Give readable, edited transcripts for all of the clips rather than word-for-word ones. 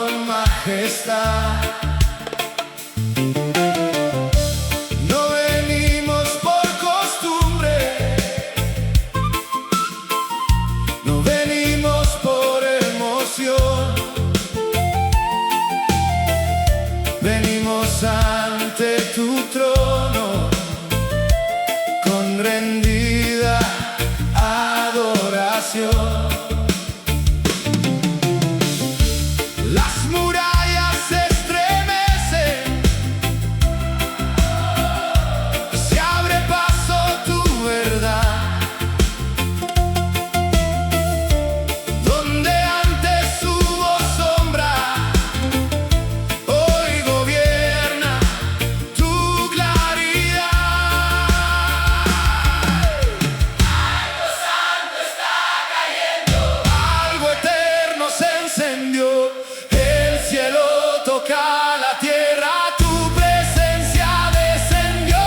con majestad. No venimos por costumbre, no venimos por emoción. Venimos ante tu trono con rendida adoración. Las murallas se estremecen, se abre paso tu verdad. Donde antes hubo sombra, hoy gobierna tu claridad. Algo santo está cayendo, algo eterno se encendió. El cielo toca la tierra, tu presencia descendió.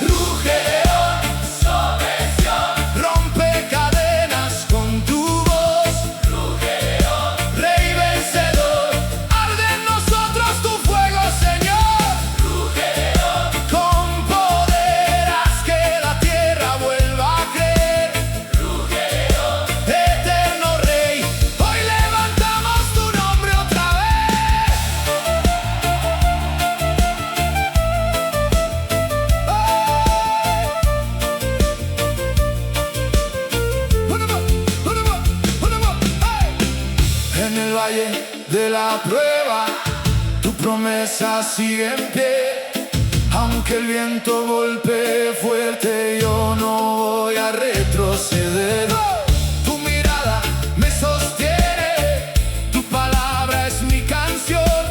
Ruge león sobre Sión, rompe cadenas con tu voz. Ruge león, rey vencedor, arde en nosotros tu fuego, Señor. Ruge león, con poder haz que la tierra vuelva a creer. Ruge león, eterno rey, hoy levantamos tu nombre otra vez. En el valle de la prueba, tu promesa sigue en pie. Aunque el viento golpee fuerte, yo no voy a retroceder. Tu mirada me sostiene, tu palabra es mi canción.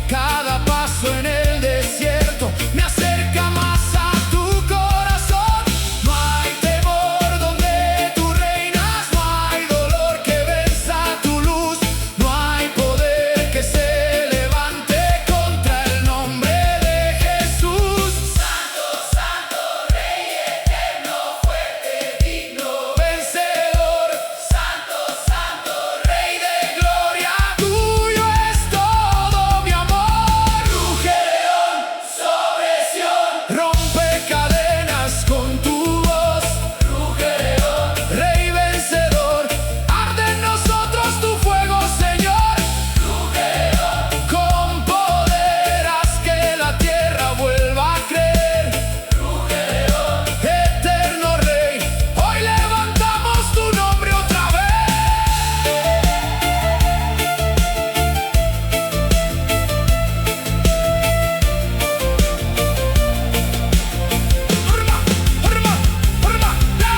Cada paso en el desierto me acerca más a tu corazón. No hay temor donde tú reinas, no hay dolor que venza tu luz, no hay poder que se levante contra el nombre de Jesús. Santo, santo, Rey eterno, fuerte, digno, vencedor. Santo, santo, Rey de gloria, tuyo es todo mi amor. Ruge león sobre Sión, rompe cadenas con tu voz. Ruge león, Rey vencedor, arde en nosotros tu fuego, Señor. Ruge león, con poder haz que la tierra vuelva a creer. Ruge león, eterno Rey, hoy levantamos tu nombre otra vez. Urma, urma, urma, ya.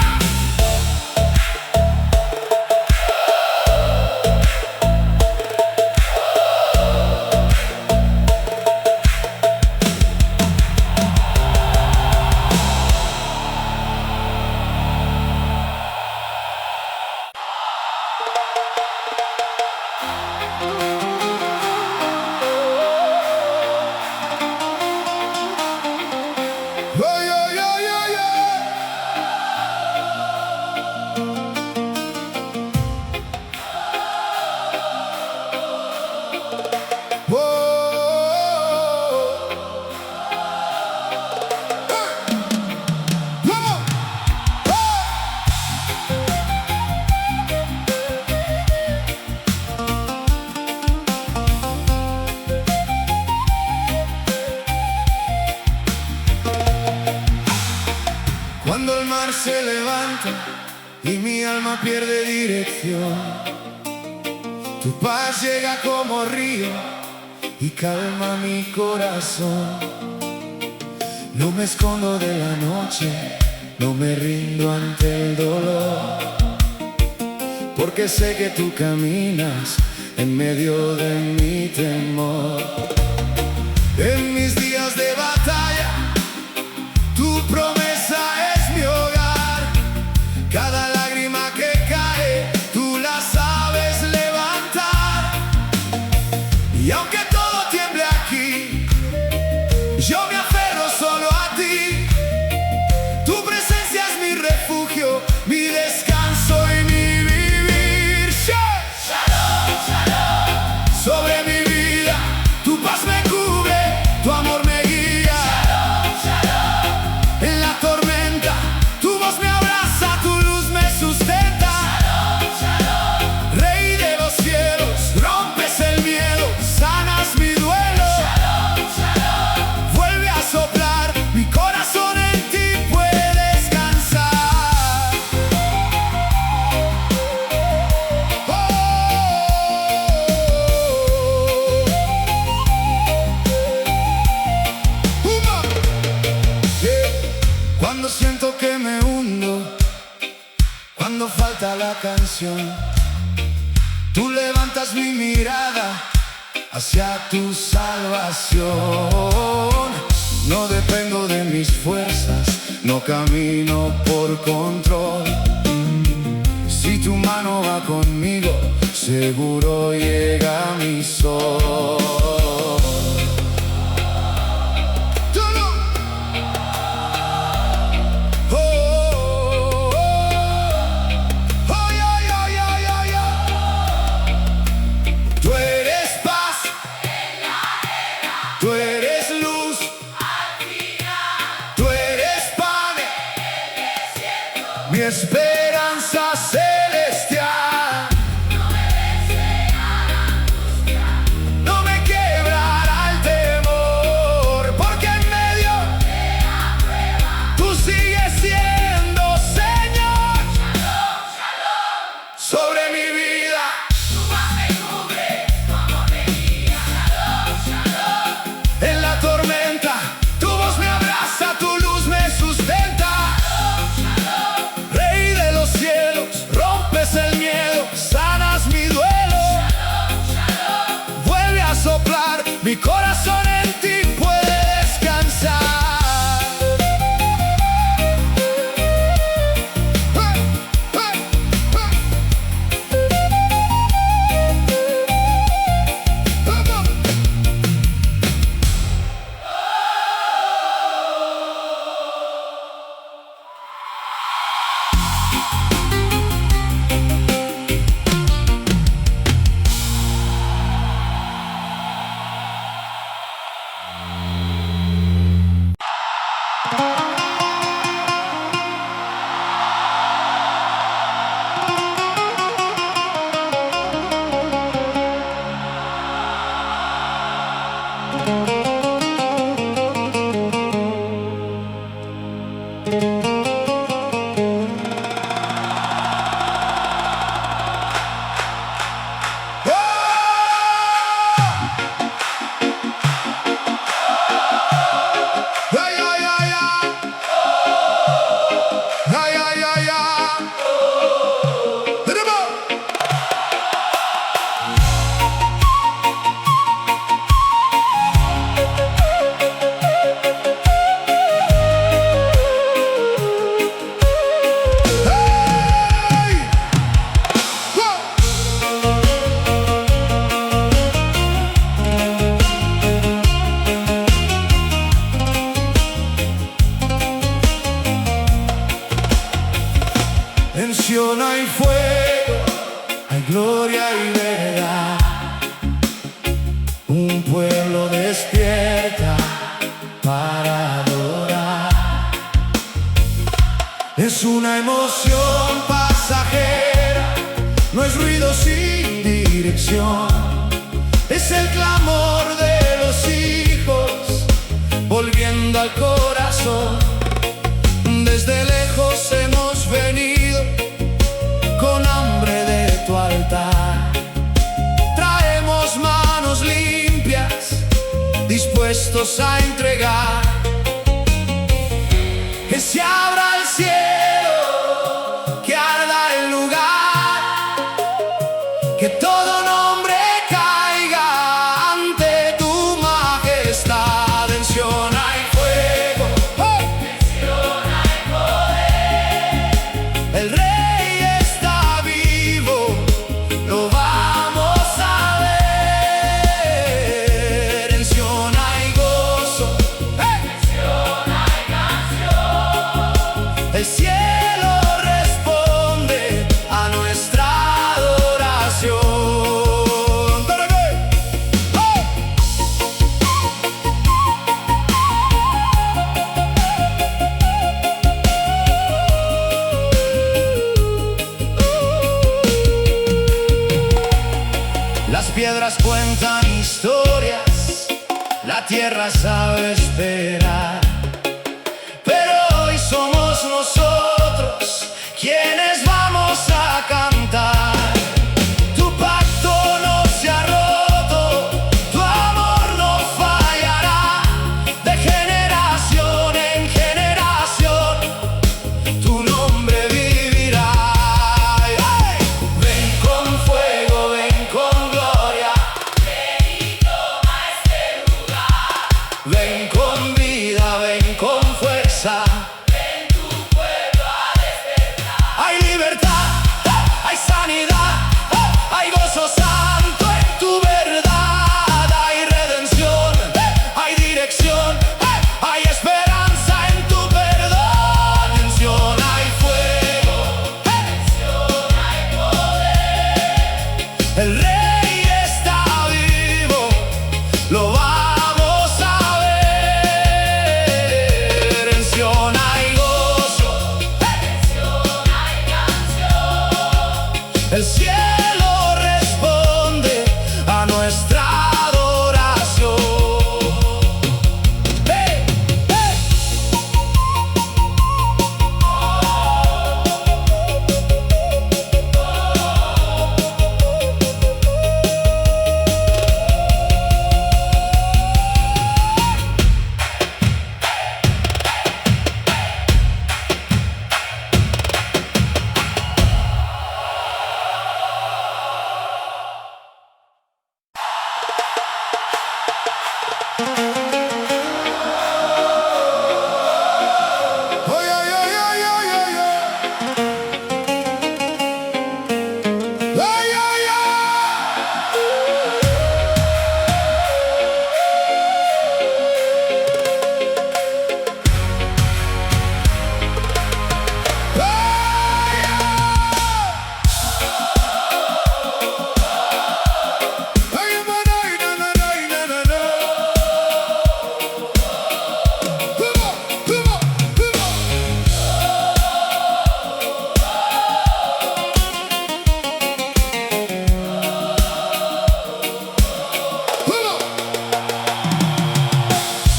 Oh, yeah, yeah, yeah, yeah. Whoa. Hey. Come on. Hey. Cuando el mar se levanta y mi alma pierde dirección, tu paz llega como río y calma mi corazón. No me escondo de la noche, no me rindo ante el dolor, porque sé que tú caminas en medio de mi temor. En mis días de batalla, tu promesa es mi hogar. Cada lágrima que cae, tú la sabes levantar. Y aunque todo tiemble aquí, yo me aferro solo a ti. Tu presencia es mi refugio, mi descanso y mi vivir. Shalom, shalom, sobre mi vida. canción. Tú levantas mi mirada hacia tu salvación. No dependo de mis fuerzas, no camino por control. Si tu mano va conmigo, seguro llega mi sol. Tú eres luz, tú eres pan, mi esperanza celestial. No me quebrará el temor, porque en medio tú sigues siendo Señor. Sobre mi vida. En la tormenta, tu voz me abraza, tu luz me sustenta. Rey de los cielos, rompes el miedo, sanas mi duelo. Vuelve a soplar, mi corazón en ti puede descansar. En Sion hay fuego, hay gloria y verdad. Un pueblo despierta para adorar. Es una emoción pasajera, no es ruido sin dirección. Es el clamor de los hijos volviendo al corazón. Desde lejos hemos venido con hambre de tu altar. Traemos manos limpias, dispuestos a entregar. Que se abra el cielo, que arda el lugar, que todo nombre caiga ante tu majestad. En Sion hay fuego, en Sion hay poder. El Rey está vivo, lo vamos a ver. En Sion hay gozo, en Sion hay canción. El cielo responde a nuestra adoración. Las piedras cuentan historias, la tierra sabe esperar. Pero hoy somos nosotros quienes vamos a cantar. Tu pacto no se ha roto, tu amor no fallará. De generación en generación, tu nombre vivirá. ¡Ay! lo vamos a ver. En Sion hay gozo, en Sion hay canción. El cielo responde a nuestra adoración. ¡Hey! ¡Hey!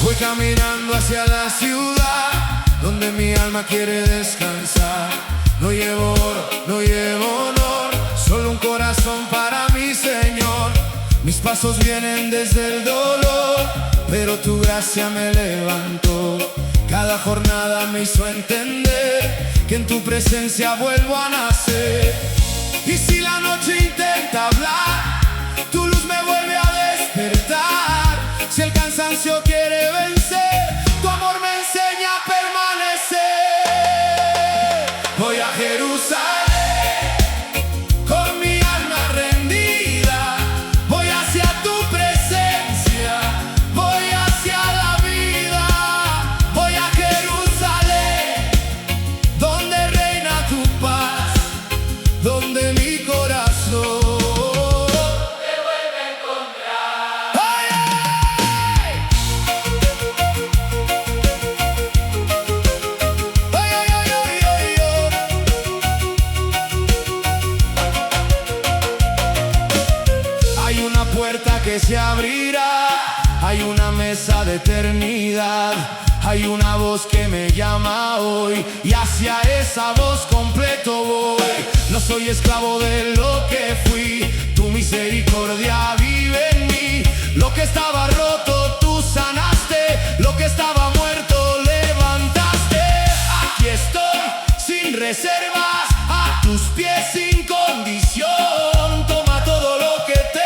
Voy caminando hacia la ciudad donde mi alma quiere descansar. No llevo oro, no llevo honor, solo un corazón para mi Señor. Mis pasos vienen desde el dolor, pero tu gracia me levantó. Cada jornada me hizo entender que en tu presencia vuelvo a nacer. Y si la noche intenta hablar, tu luz me vuelve a despertar. Si el cansancio quiere vencer, tu amor me enseña a permanecer. Voy a Jerusalén con mi alma rendida. Voy hacia tu presencia, voy hacia la vida. Voy a Jerusalén, donde reina tu paz, donde mi corazón que se abrirá, hay una mesa de eternidad, hay una voz que me llama hoy y hacia esa voz completo voy. No soy esclavo de lo que fui, tu misericordia vive en mí. Lo que estaba roto tú sanaste, lo que estaba muerto levantaste. Aquí estoy sin reservas, a tus pies sin condición. Toma todo lo que tengo,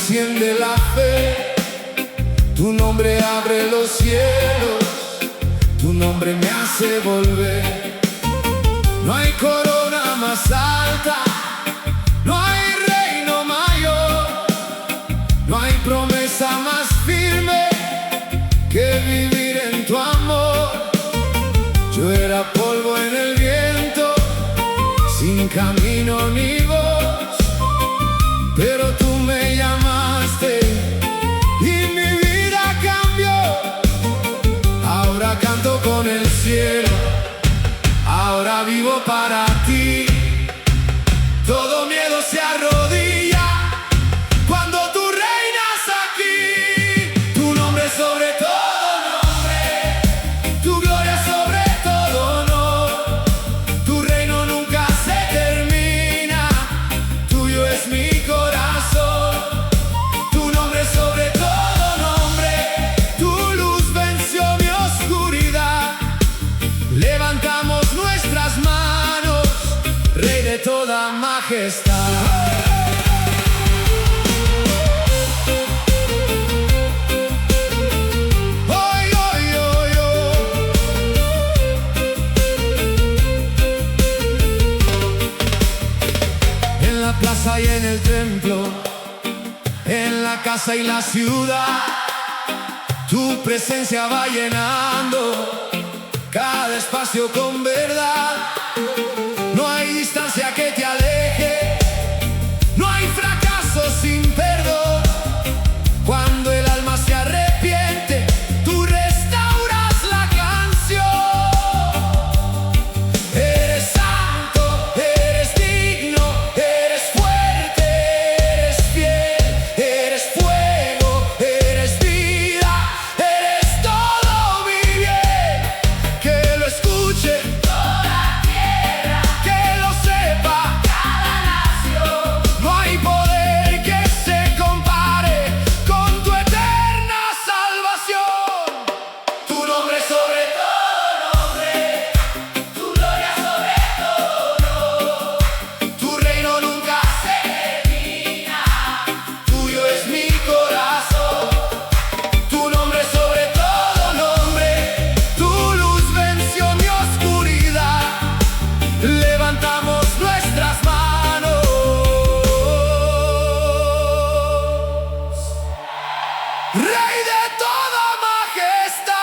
enciende la fe, tu nombre abre los cielos, tu nombre me hace volver. No hay corona más alta, no hay reino mayor, no hay promesa más firme que vivir en tu amor. Yo era polvo en el viento, sin camino ni voz, pero tú me llamaste y mi vida cambió. Ahora canto con el cielo, ahora vivo para ti. Todo miedo se arrodilla cuando tú reinas aquí. Tu nombre sobre todo nombre, tu gloria sobre todo honor. Tu reino nunca se termina, tuyo es mi corazón. Tu nombre sobre todo nombre, tu luz venció mi oscuridad. Levantamos nuestras manos, Rey de toda majestad. Hoy, hoy, hoy, hoy. En la plaza y en el templo, en la casa y la ciudad, tu presencia va llenando cada espacio con verdad. No hay distancia que te aleje, no hay fracaso sin perdón. Cuando el alma se arrepiente, tú restauras la canción. Eres santo, eres digno, eres fuerte, eres fiel, eres fuego, eres vida, eres todo mi bien. Que lo escuche toda la tierra, que lo sepa cada nación. No hay poder que se compare con tu eterna salvación. Tu nombre sobre todo nombre, tu gloria sobre todo honor. Tu reino nunca se termina, tuyo es mi corazón. Tu nombre sobre todo nombre, tu luz venció mi oscuridad. Levantamos nuestras manos, Rey de toda majestad.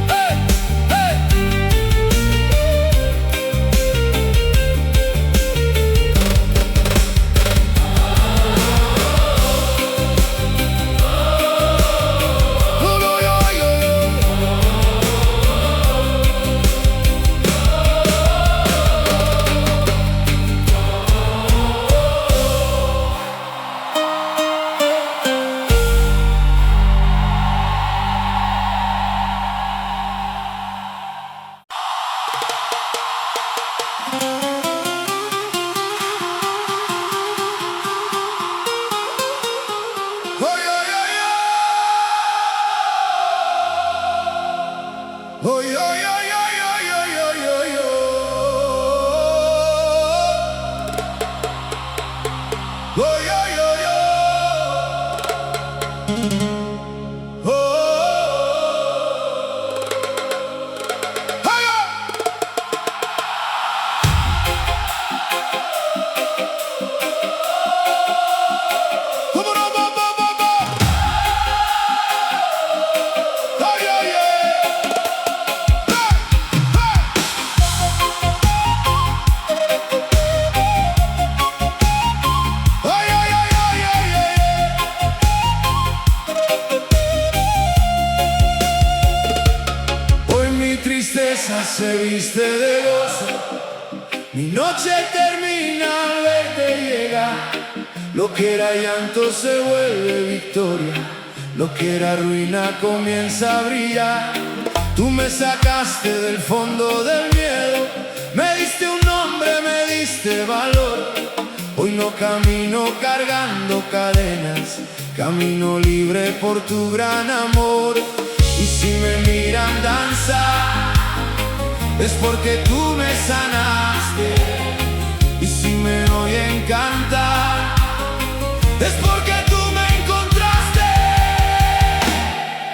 ¡Hey! Se viste de gozo, mi noche termina al verte llegar. Lo que era llanto se vuelve victoria, lo que era ruina comienza a brillar. Tú me sacaste del fondo del miedo, me diste un nombre, me diste valor. Hoy no camino cargando cadenas, camino libre por tu gran amor. Y si me miran danzar, es porque tú me sanaste. Y si me oyen cantar, es porque tú me encontraste.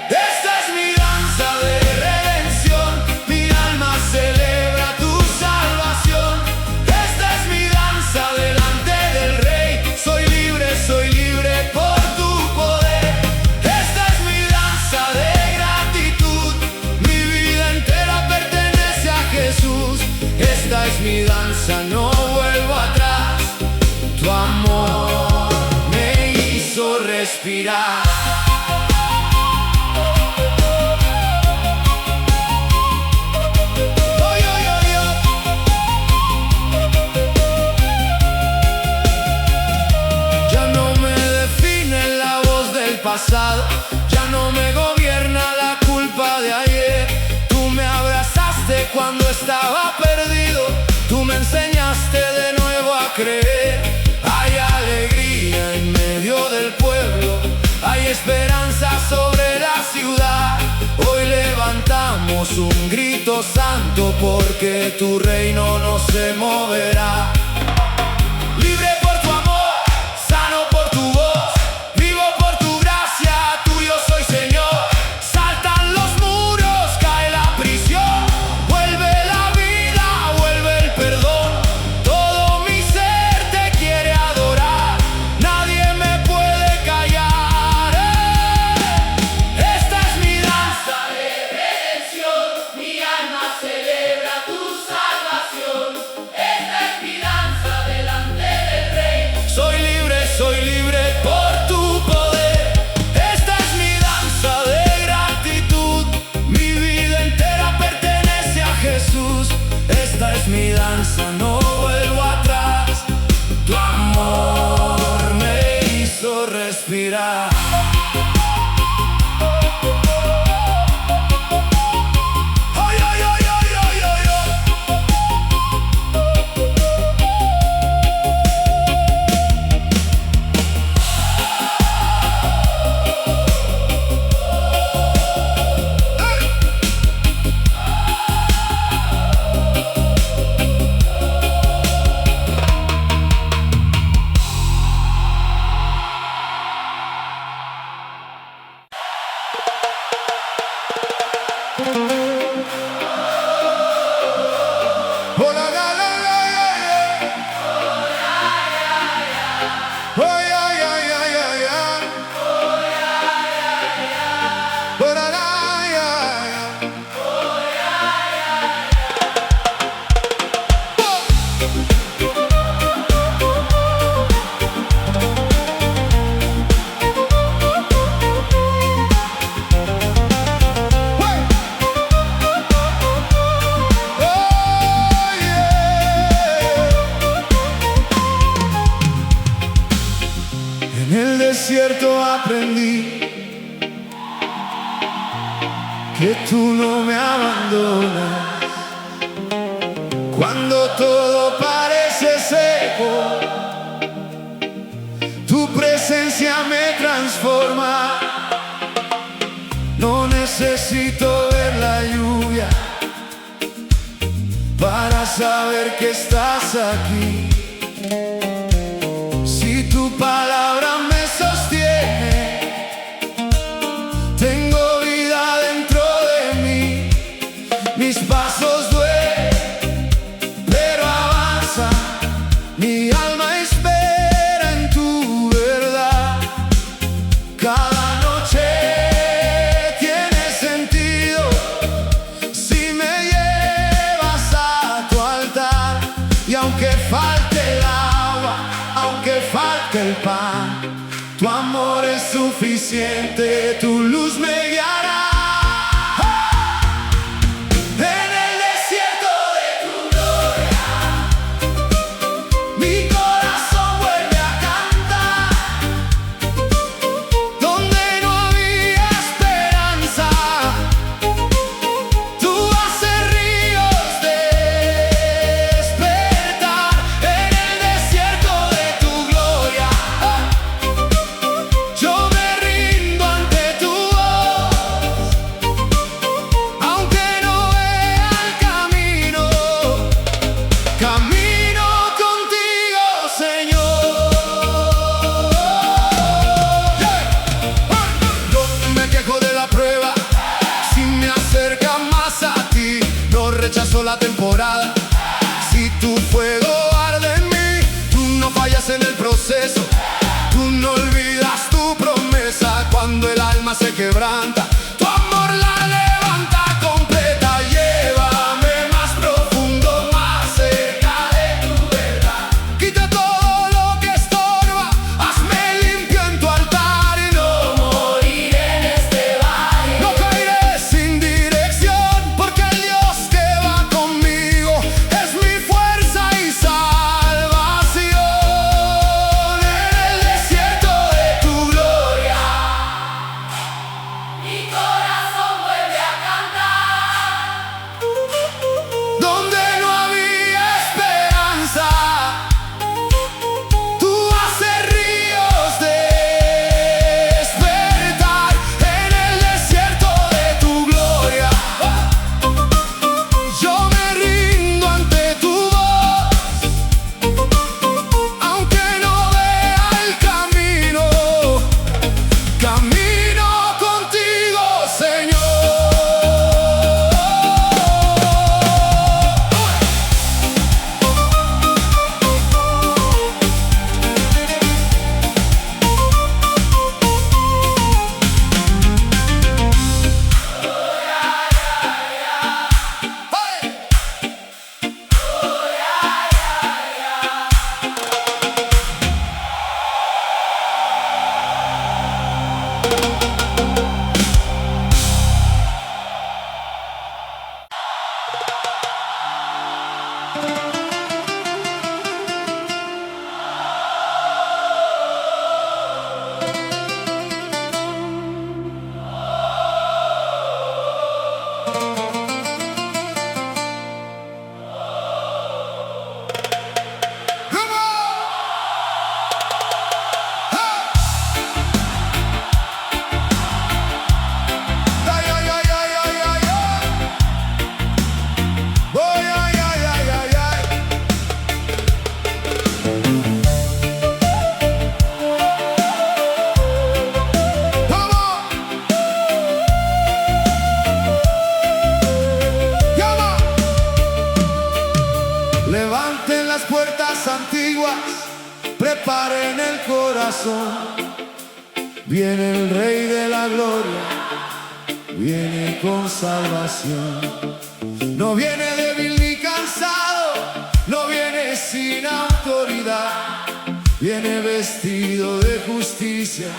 Esta es mi danza de redención, mi alma celebra tu salvación. Esta es mi danza delante del Rey, soy libre por tu poder. Esta es mi danza de gratitud, mi vida entera pertenece a Jesús. Esta es mi danza, no vuelvo atrás, tu amor me hizo respirar. Ya no me define la voz del pasado, ya no me gobierna la culpa de ayer. Tú me abrazaste cuando estaba perdido, tú me enseñaste de nuevo a creer. Hay alegría en medio del pueblo, hay esperanza sobre la ciudad. Hoy levantamos un grito santo porque tu reino no se moverá. Libre por tu amor, sano por tu voz, vivo por tu gracia, tuyo soy Señor. Saltan los muros, cae la prisión, vuelve la vida, vuelve el perdón. Todo mi ser te quiere adorar, nadie me puede callar. Esta es mi danza de redención, mi alma celebra tu salvación. Esta es mi danza delante del Rey, soy libre por tu poder. Esta es mi danza de gratitud, mi vida entera pertenece a Jesús. Esta es mi danza, no vuelvo atrás, tu amor me hizo respirar. Ay, ay, ay, ay, ay, ay, ay. Oh, la, la, la, la, la, yeah. Oh, yeah, yeah, yeah, yeah, yeah. Oh, la, la, yeah, yeah. En el desierto aprendí que tú no me abandonas. Cuando todo parece seco, tu presencia me transforma. No necesito ver la lluvia para saber que estás aquí. Si tu palabra me sostiene, tengo vida dentro de mí. Mis pasos duelen, pero avanzan. Mi alma espera en tu verdad. Cada noche tiene sentido si me llevas a tu altar. Y aunque falte el agua, aunque falte el pan, tu amor es suficiente, tu luz me guiará. En el desierto de tu gloria, mi corazón vuelve a cantar. Donde no había esperanza, tú haces ríos despertar. En el desierto de tu gloria, yo me rindo ante tu voz. empezó la temporada. Si tu fuego arde en mí, tú no fallas en el proceso. Tú no olvidas tu promesa cuando el alma se quebranta. Tu amor la levanta completa. Llévame más profundo, más cerca de tu verdad. Quita todo lo que estorba, hazme limpio en tu altar. Y no moriré en este valle. No caeré sin dirección, porque el Dios que va conmigo es mi fuerza y salvación. En el desierto de tu gloria, mi corazón vuelve a cantar. Donde no había esperanza, tú haces ríos despertar. En el desierto de tu gloria, yo me rindo ante tu voz. Aunque no vea el camino, camino contigo, Señor. Levanten las puertas antiguas, preparen el corazón. Viene el Rey de la Gloria, viene con salvación. No viene débil ni cansado, no viene sin autoridad. Viene vestido de justicia,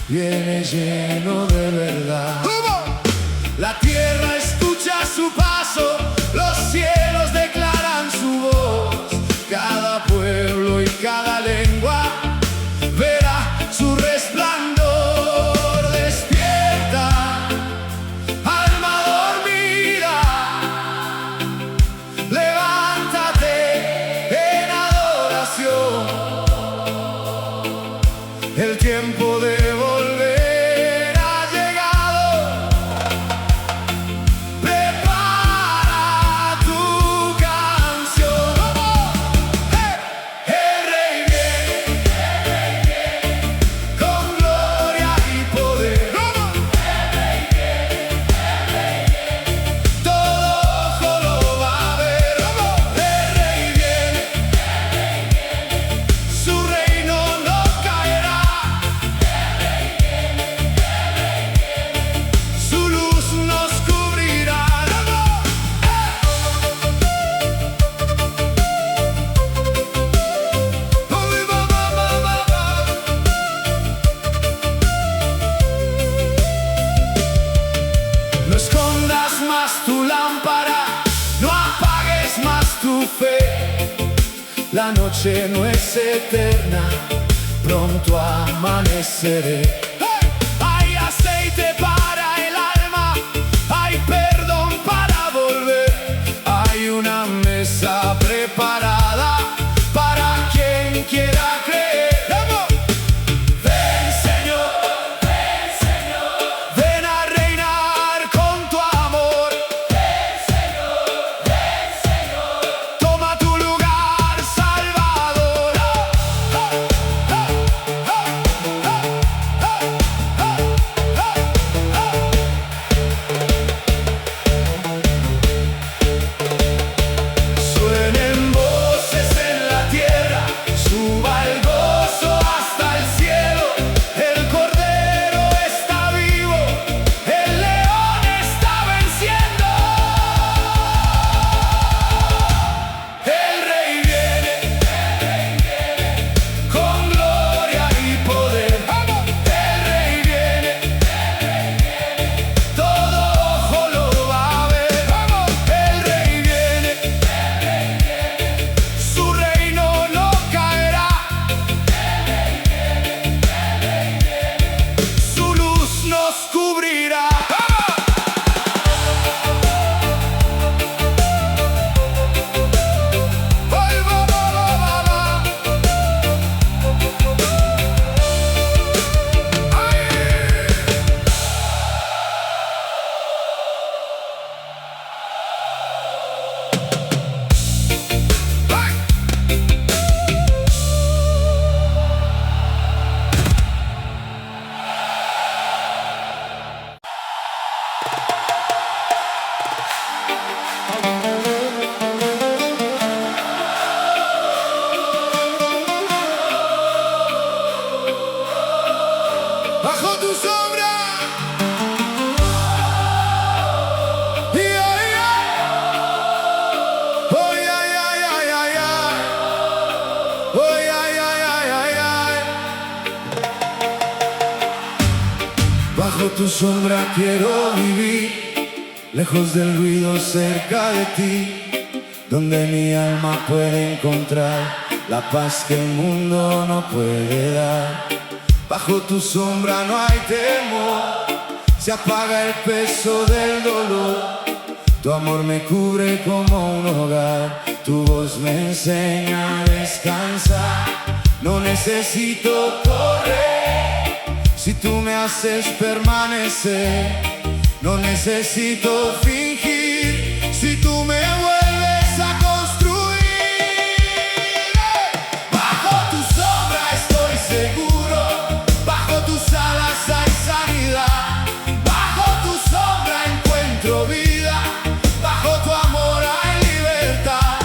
viene lleno de verdad. La tierra escucha su paso, los cielos declaran su voz. Cada pueblo y cada lengua verá su resplandor. Despierta, alma dormida, levántate en adoración. El tiempo de volver ha llegado. Prepara tu canción. El Rey viene con gloria y poder. Todo ojo lo va a ver. El Rey viene, su reino no caerá. Su luz nos cubrirá. No escondas más tu lámpara, no apagues más tu fe. La noche no es eterna, pronto amaneceré. Hay aceite para el alma, hay perdón para volver. Hay una mesa preparada para quien quiera creer. Ven, Señor, ven a reinar con tu amor. Toma tu lugar, Salvador. tu sombra. Bajo tu sombra quiero vivir, lejos del ruido, cerca de ti, donde mi alma puede encontrar la paz que el mundo no puede dar. Bajo tu sombra no hay temor, se apaga el peso del dolor. Tu amor me cubre como un hogar, tu voz me enseña a descansar. No necesito correr, si tú me haces permanecer. No necesito fingir, si tú me vuelves a construir. Bajo tu sombra estoy seguro, bajo tus alas hay sanidad. Bajo tu sombra encuentro vida, bajo tu amor hay libertad.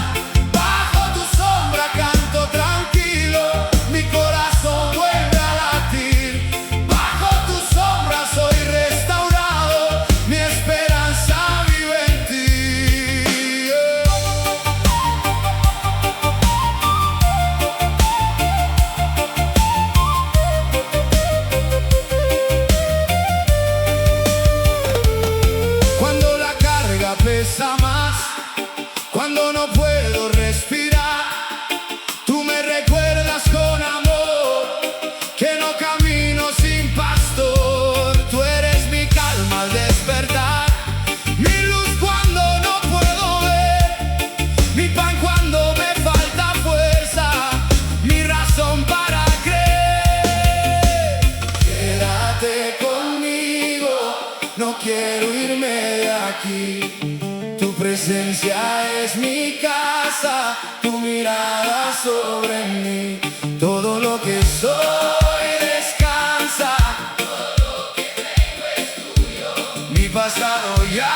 Bajo tu sombra canto tranquilo, mi corazón vuelve a latir. Bajo tu sombra soy restaurado, mi esperanza vive en ti. Cuando la carga pesa más, cuando no puedo respirar, tú me recuerdas con amor que no camino sin pastor. Tú eres mi calma al despertar, mi luz cuando no puedo ver, mi pan cuando me falta fuerza, mi razón para creer. Quédate conmigo, no quiero irme de aquí. Tu presencia es mi casa, tu mirada sobre mí. Todo lo que soy descansa, mi pasado ya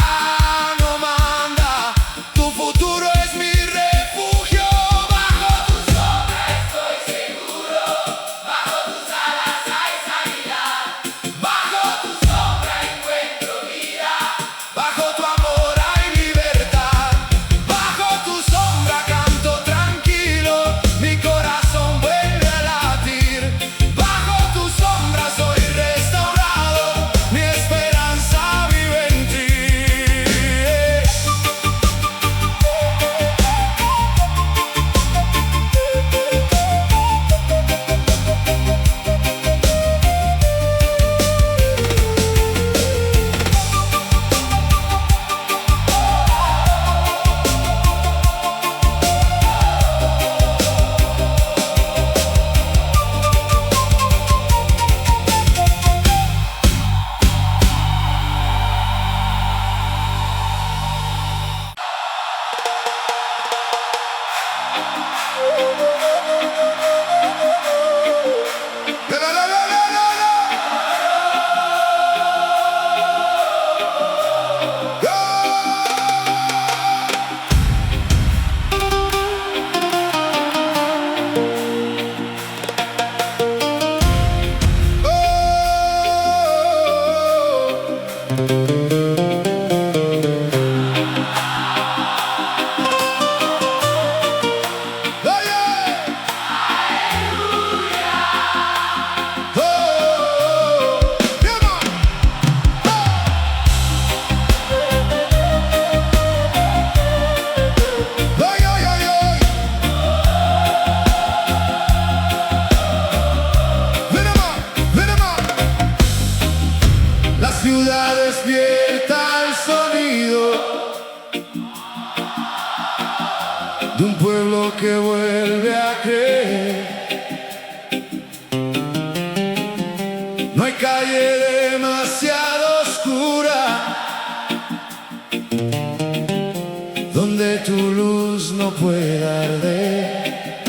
no manda, tu futuro es mi refugio. Bajo tu sombra estoy seguro, bajo tus alas hay sanidad. Bajo tu sombra encuentro vida, bajo tu amor hay libertad. Bajo tu sombra canto tranquilo, mi corazón vuelve a latir. Bajo tu sombra soy restaurado, mi esperanza vive en ti. La ciudad despierta al sonido de un pueblo que vuelve a creer. No hay calle demasiado oscura donde tu luz no pueda arder.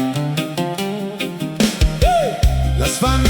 Las familias